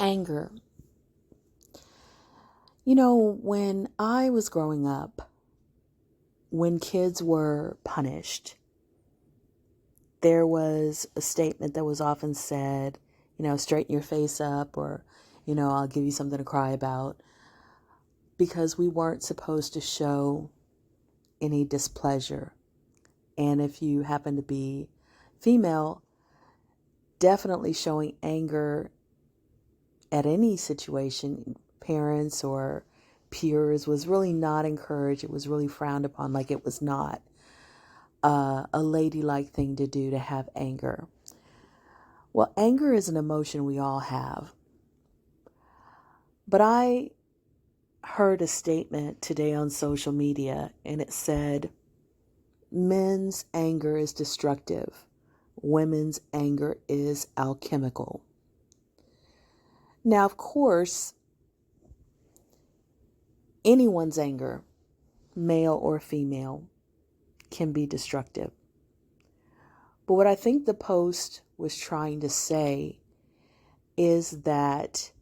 Anger. When I was growing up, when kids were punished, there was a statement that was often said, straighten your face up, or, I'll give you something to cry about, because we weren't supposed to show any displeasure. And if you happen to be female, definitely showing anger at any situation, parents or peers, was really not encouraged. It was really frowned upon, like it was not a ladylike thing to do, to have anger. Well, anger is an emotion we all have. But I heard a statement today on social media, and it said, men's anger is destructive. Women's anger is alchemical. Now, of course, anyone's anger, male or female, can be destructive. But what I think the post was trying to say is that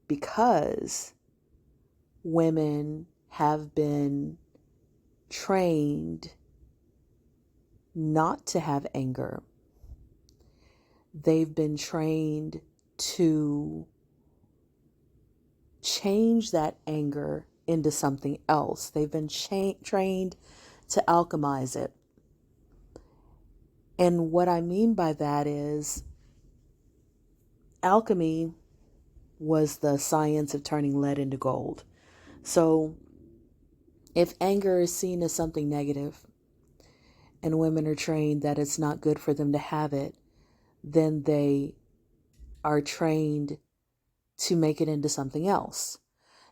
because women have been trained not to have anger, they've been trained to change that anger into something else. They've been trained to alchemize it. And what I mean by that is, alchemy was the science of turning lead into gold. So if anger is seen as something negative, and women are trained that it's not good for them to have it, then they are trained to make it into something else.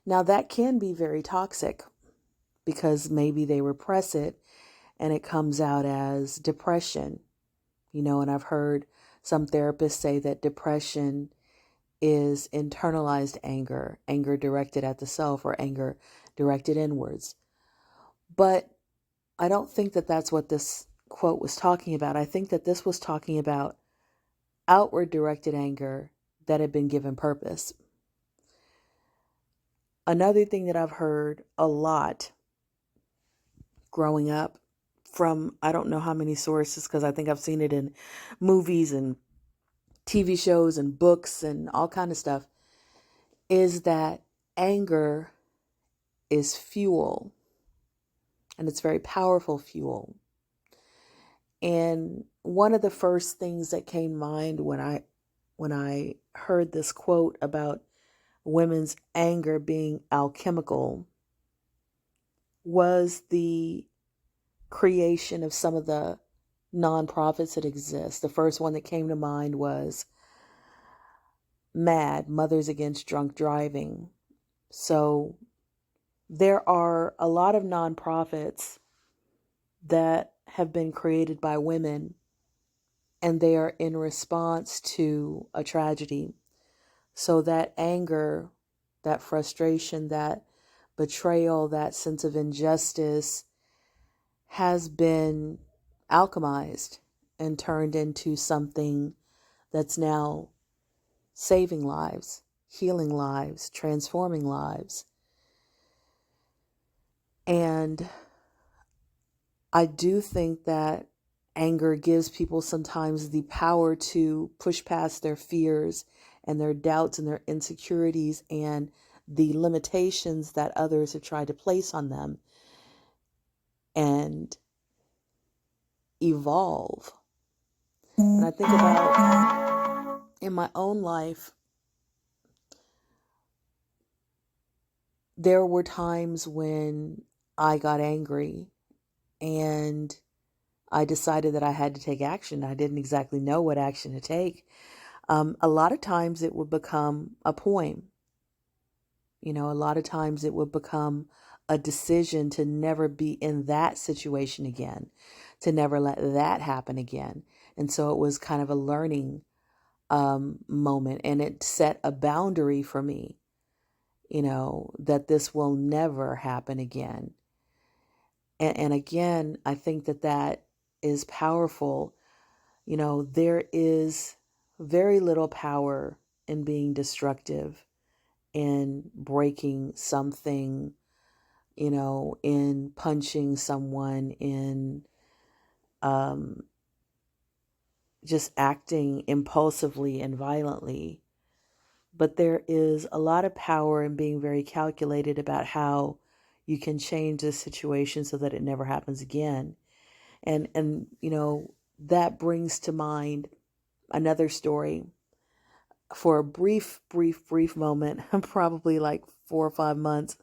Now, that can be very toxic, because maybe they repress it and it comes out as depression. And I've heard some therapists say that depression is internalized anger, anger directed at the self, or anger directed inwards. But I don't think that that's what this quote was talking about. I think that this was talking about outward directed anger that had been given purpose. Another thing that I've heard a lot growing up, from I don't know how many sources, because I think I've seen it in movies and TV shows and books and all kind of stuff, is that anger is fuel, and it's very powerful fuel. And one of the first things that came to mind when I heard this quote about women's anger being alchemical was the creation of some of the nonprofits that exist. The first one that came to mind was MAD, Mothers Against Drunk Driving. So there are a lot of nonprofits that have been created by women, and they are in response to a tragedy. So that anger, that frustration, that betrayal, that sense of injustice has been alchemized and turned into something that's now saving lives, healing lives, transforming lives. And I do think that anger gives people sometimes the power to push past their fears and their doubts and their insecurities and the limitations that others have tried to place on them, and evolve. And I think about in my own life, there were times when I got angry and I decided that I had to take action. I didn't exactly know what action to take. A lot of times it would become a poem. A lot of times it would become a decision to never be in that situation again, to never let that happen again. And so it was kind of a learning moment, and it set a boundary for me, that this will never happen again. And again, I think that is powerful. There is very little power in being destructive, in breaking something, in punching someone, in um, just acting impulsively and violently. But there is a lot of power in being very calculated about how you can change the situation so that it never happens again. And that brings to mind another story. For a brief moment, probably like 4 or 5 months,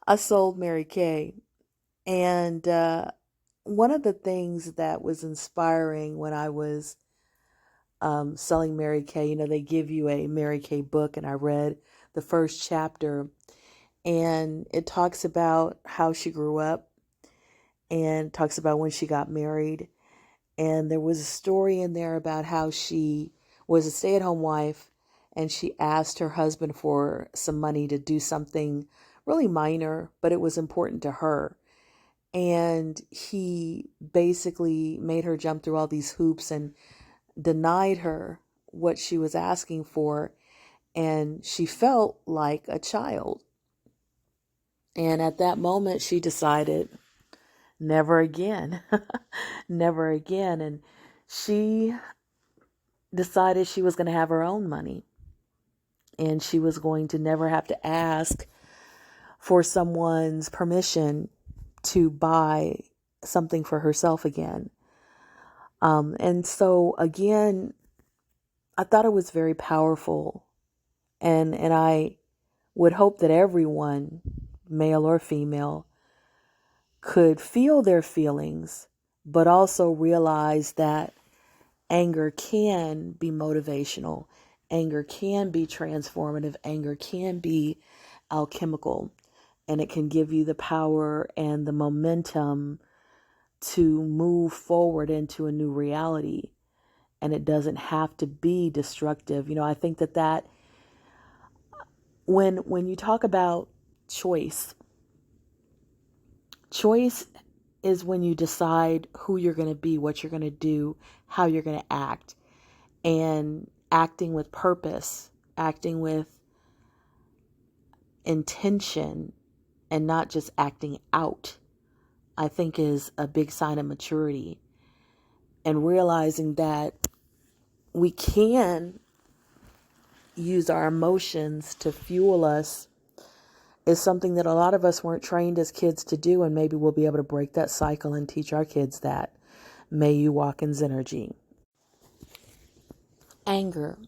I sold Mary Kay. And one of the things that was inspiring when I was selling Mary Kay, they give you a Mary Kay book, and I read the first chapter, and it talks about how she grew up and talks about when she got married. And there was a story in there about how she was a stay-at-home wife, and she asked her husband for some money to do something really minor, but it was important to her. And he basically made her jump through all these hoops and denied her what she was asking for. And she felt like a child. And at that moment, she decided, never again, never again. And she decided she was going to have her own money. And she was going to never have to ask for someone's permission to buy something for herself again. And so again, I thought it was very powerful. And I would hope that everyone, male or female, could feel their feelings, but also realize that anger can be motivational. Anger can be transformative. Anger can be alchemical. And it can give you the power and the momentum to move forward into a new reality. And it doesn't have to be destructive. I think that when you talk about choice is when you decide who you're going to be, what you're going to do, how you're going to act, and acting with purpose, acting with intention, and not just acting out, I think is a big sign of maturity. And realizing that we can use our emotions to fuel us is something that a lot of us weren't trained as kids to do, and maybe we'll be able to break that cycle and teach our kids that. May you walk in synergy. Anger.